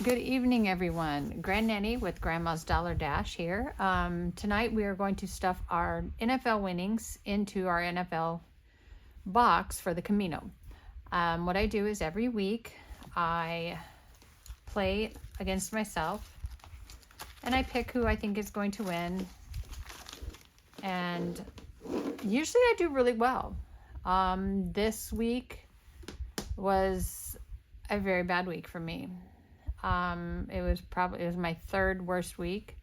Good evening, everyone. Grand Nanny with Grandma's Dollar Dash here. Tonight we are going to stuff our NFL winnings into our NFL box for the Camino. What I do is every week I play against myself and I pick who I think is going to win. And usually I do really well. This week was a very bad week for me. It was my third worst week.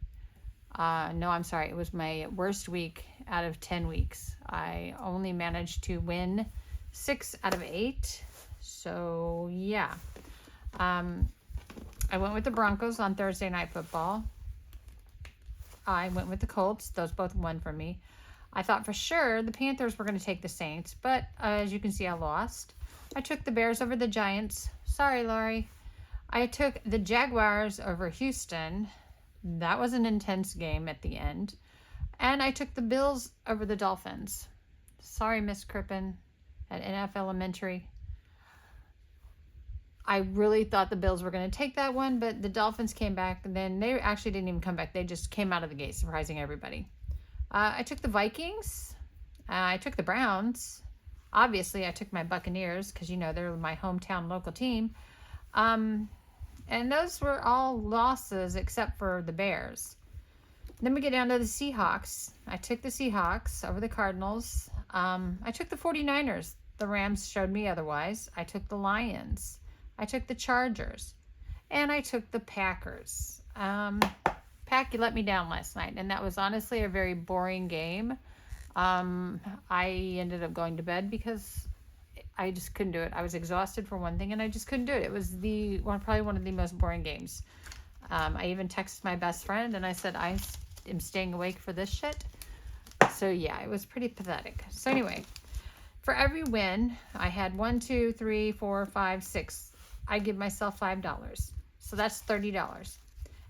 No, I'm sorry. It was my worst week out of 10 weeks. I only managed to win 6 out of 8. So yeah, I went with the Broncos on Thursday Night Football. I went with the Colts. Those both won for me. I thought for sure the Panthers were going to take the Saints, but as you can see, I lost. I took the Bears over the Giants. Sorry, Laurie. I took the Jaguars over Houston. That was an intense game at the end. And I took the Bills over the Dolphins. Sorry, Miss Crippen at NF Elementary. I really thought the Bills were going to take that one, but the Dolphins came back. And then they actually didn't even come back. They just came out of the gate, surprising everybody. I took the Vikings. I took the Browns. Obviously, I took my Buccaneers because, you know, they're my hometown local team. And those were all losses except for the Bears. Then we get down to the Seahawks. I took the Seahawks over the Cardinals. I took the 49ers. The Rams showed me otherwise. I took the Lions. I took the Chargers. And I took the Packers. Pack, you let me down last night. And that was honestly a very boring game. I ended up going to bed because I just couldn't do it. I was exhausted for one thing, and I just couldn't do it. It was probably one of the most boring games. I even texted my best friend, and I said, I am staying awake for this shit. So, yeah, it was pretty pathetic. So, anyway, for every win, I had 1, 2, 3, 4, 5, 6. I give myself $5. So, that's $30.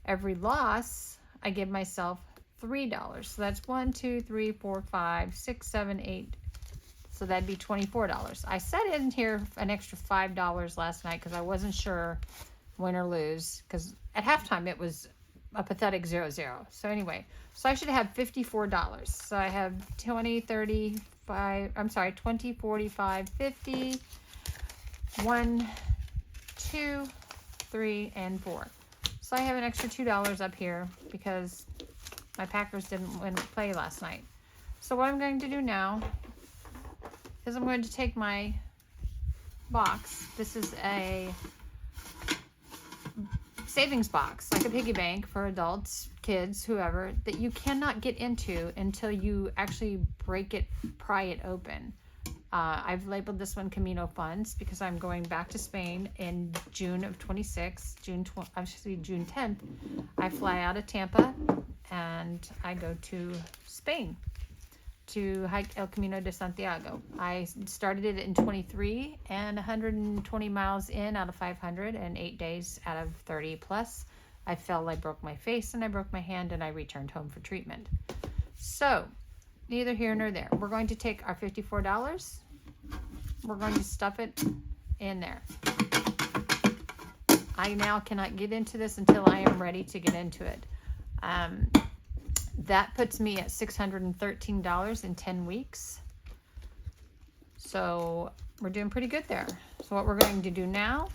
Every loss, I give myself $3. So, that's 1, 2, 3, 4, 5, 6, 7, 8. So that'd be $24. I set in here an extra $5 last night because I wasn't sure win or lose. Because at halftime it was a pathetic 0-0. So anyway, so I should have $54. So I have 20, 35, I'm sorry, 20, 45, 50, 1, 2, 3, and 4. So I have an extra $2 up here because my Packers didn't play last night. So what I'm going to do now is I'm going to take my box. This is a savings box, like a piggy bank for adults, kids, whoever, that you cannot get into until you actually pry it open. I've labeled this one Camino Funds because I'm going back to Spain in June of 26, June 10th. I fly out of Tampa and I go to Spain to hike El Camino de Santiago. I started it in 23 and 120 miles in out of 500 and 8 days out of 30 plus. I fell, I broke my face and I broke my hand and I returned home for treatment. So, neither here nor there. We're going to take our $54. We're going to stuff it in there. I now cannot get into this until I am ready to get into it. That puts me at $613 in 10 weeks. So we're doing pretty good there. So what we're going to do now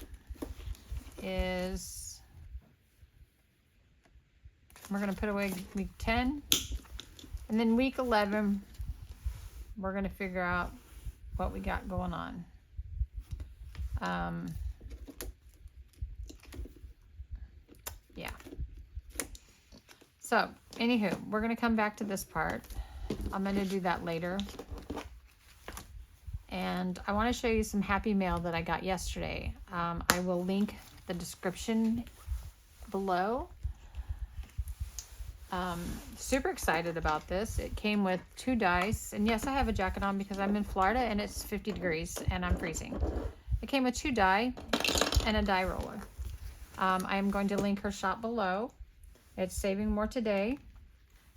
is we're going to put away week 10. And then week 11, we're going to figure out what we got going on. Yeah. So, anywho, we're going to come back to this part. I'm going to do that later. And I want to show you some Happy Mail that I got yesterday. I will link the description below. Super excited about this. It came with 2 dice. And yes, I have a jacket on because I'm in Florida and it's 50 degrees and I'm freezing. It came with 2 die and a die roller. I'm going to link her shop below. It's Saving More Today.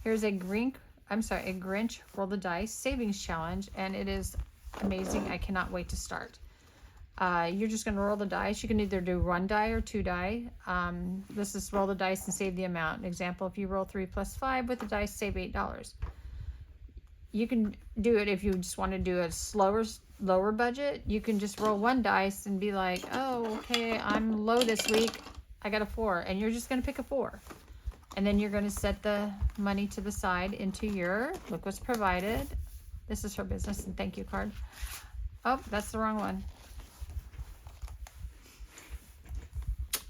Here's a Grinch Roll the Dice Savings Challenge, and it is amazing. I cannot wait to start. You're just going to roll the dice. You can either do 1 die or 2 die. This is roll the dice and save the amount. An example, if you roll 3 plus 5 with the dice, save $8. You can do it if you just want to do a lower budget. You can just roll 1 dice and be like, oh, okay, I'm low this week. I got a 4. And you're just going to pick a 4. And then you're going to set the money to the side into your, look what's provided. This is her business and thank you card. Oh, that's the wrong one.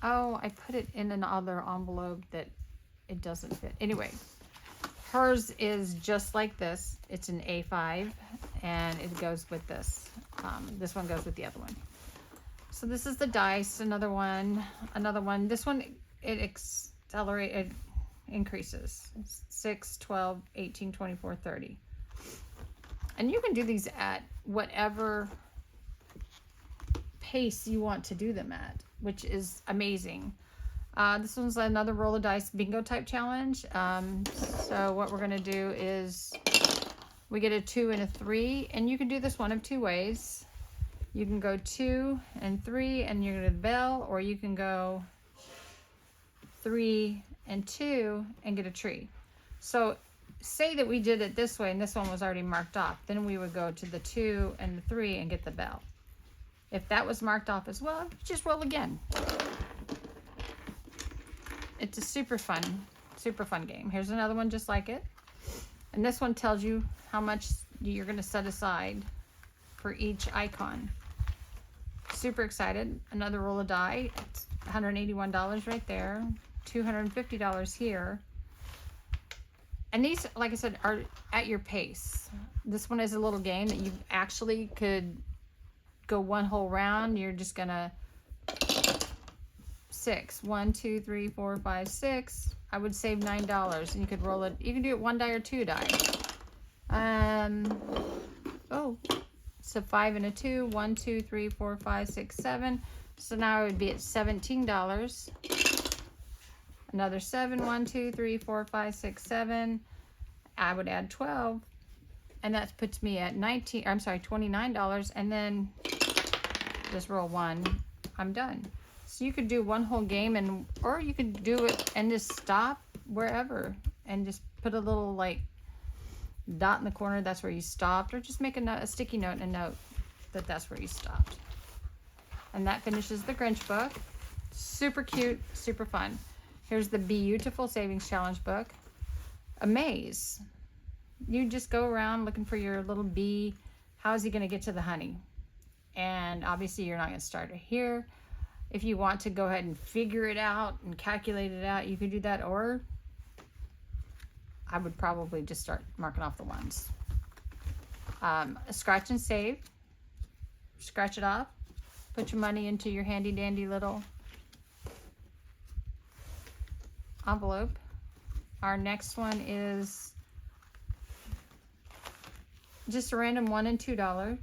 Oh, I put it in another envelope that it doesn't fit. Anyway, hers is just like this. It's an A5 and it goes with this. This one goes with the other one. So this is the dice, another one. This one, it increases. 6, 12, 18, 24, 30. And you can do these at whatever pace you want to do them at, which is amazing. This one's another roll of dice bingo type challenge. So what we're going to do is we get a 2 and a 3, and you can do this one of 2 ways. You can go 2 and 3 and you're going to get a bell, or you can go 3 and 2 and get a tree. So say that we did it this way and this one was already marked off, then we would go to the 2 and the 3 and get the bell. If that was marked off as well, just roll again. It's a super fun game. Here's another one just like it. And this one tells you how much you're going to set aside for each icon. Super excited. Another roll of die. It's $181 right there. $250 here. And these, like I said, are at your pace. This one is a little game that you actually could go one whole round. You're just gonna 6. 1, 2, 3, 4, 5, 6. I would save $9, and you could roll it. You can do it 1 die or 2 die. Oh, so 5 and a 2. 1, 2, 3, 4, 5, 6, 7. So now I would be at $17. Another 7. 1, 2, 3, 4, 5, 6, 7. I would add 12, and that puts me at $29. And then just roll 1. I'm done. So you could do one whole game, or you could do it and just stop wherever and just put a little like dot in the corner. That's where you stopped, or just make a sticky note and a note that that's where you stopped. And that finishes the Grinch book. Super cute, super fun. Here's the Beautiful Savings Challenge book. A maze. You just go around looking for your little bee. How is he going to get to the honey? And obviously you're not going to start it here. If you want to go ahead and figure it out and calculate it out, you could do that, or I would probably just start marking off the ones. Scratch and save. Scratch it off. Put your money into your handy dandy little envelope. Our next one is just a random $1 and $2.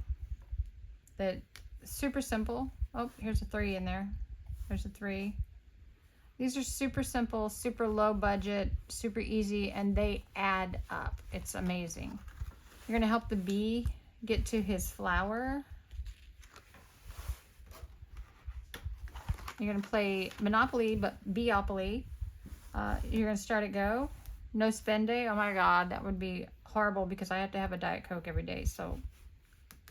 That super simple. Oh, here's a 3 in there. There's a 3. These are super simple, super low budget, super easy, and they add up. It's amazing. You're going to help the bee get to his flower. You're going to play Monopoly, but Beopoly. You're going to start at go. No spend day. Oh my God, that would be horrible because I have to have a Diet Coke every day, so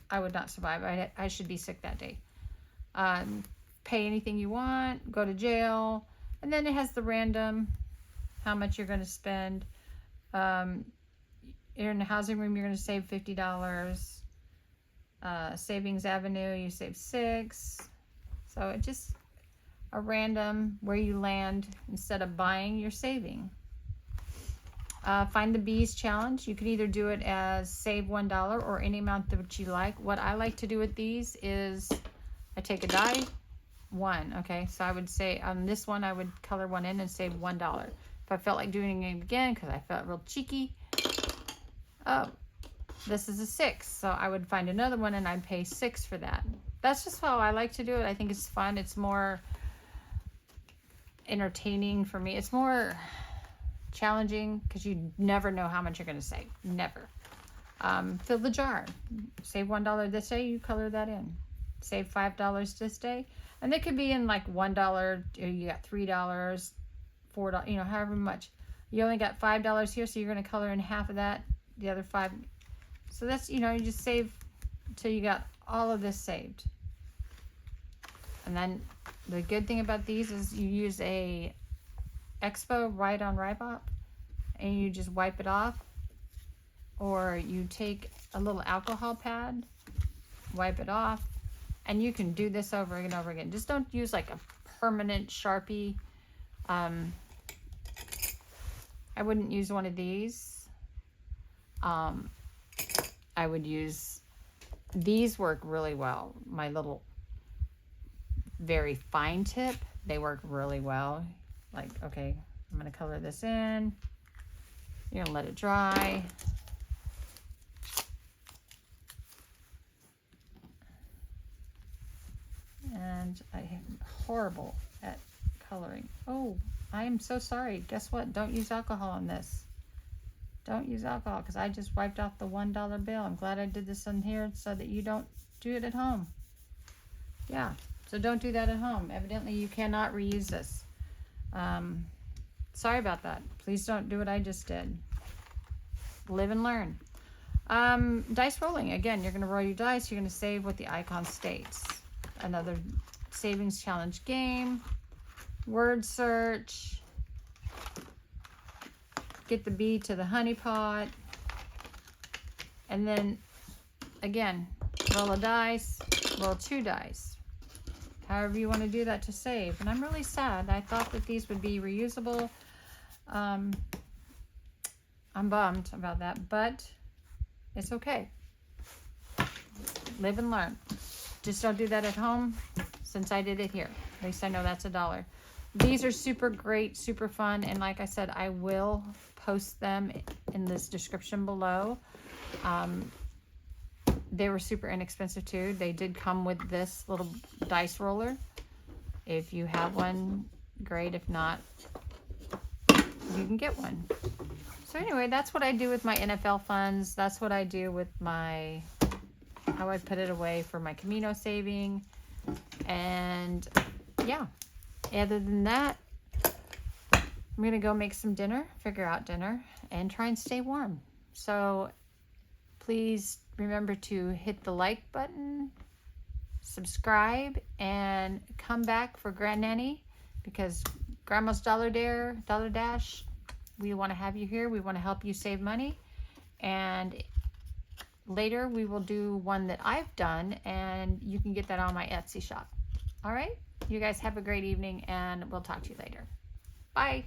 I would not survive. I should be sick that day. Pay anything you want, go to jail, and then it has the random, how much you're going to spend. You're in the housing room, you're going to save $50. Savings Avenue, you save 6. So it just a random where you land. Instead of buying, you're saving. Find the Bees challenge. You could either do it as save $1 or any amount that you like. What I like to do with these is I take a die, 1. Okay, so I would say on this one I would color 1 in and save $1. If I felt like doing it again because I felt real cheeky, oh, this is a 6, so I would find another one and I'd pay 6 for that. That's just how I like to do it. I think it's fun. It's more entertaining for me. It's more challenging because you never know how much you're going to save. Never. Fill the jar. Save $1 this day, you color that in. Save $5 this day. And they could be in like $1, you got $3, $4, you know, however much. You only got $5 here, so you're going to color in half of that, the other 5. So that's, you know, you just save till you got all of this saved. And then the good thing about these is you use a Expo Ride on Ribop and you just wipe it off, or you take a little alcohol pad, wipe it off, and you can do this over and over again. Just don't use like a permanent Sharpie. I wouldn't use one of these. I would use, these work really well. My little very fine tip, they work really well. Like, okay, I'm gonna color this in. You're gonna let it dry. And I am horrible at coloring. Oh, I am so sorry. Guess what? Don't use alcohol on this. Don't use alcohol, because I just wiped off the $1 bill. I'm glad I did this on here so that you don't do it at home. Yeah, so don't do that at home. Evidently you cannot reuse this. Sorry about that. Please don't do what I just did. Live and learn. Dice rolling. Again, you're going to roll your dice. You're going to save what the icon states. Another savings challenge game. Word search. Get the bee to the honey pot. And then, again, roll a dice. Roll 2 dice. However you want to do that to save. And I'm really sad. I thought that these would be reusable. I'm bummed about that, but it's okay. Live and learn. Just don't do that at home, since I did it here. At least I know that's $1. These are super great, super fun, and like I said, I will post them in this description below. They were super inexpensive too. They did come with this little dice roller. If you have one, great. If not, you can get one. So anyway, that's what I do with my NFL funds. That's what I do with my, how I put it away for my Camino saving. And yeah, other than that, I'm going to go make some dinner, figure out dinner, and try and stay warm. So please remember to hit the like button, subscribe, and come back for Grand Nanny, because Grandma's Dollar Dash, we want to have you here. We want to help you save money. And later we will do one that I've done, and you can get that on my Etsy shop. All right? You guys have a great evening, and we'll talk to you later. Bye.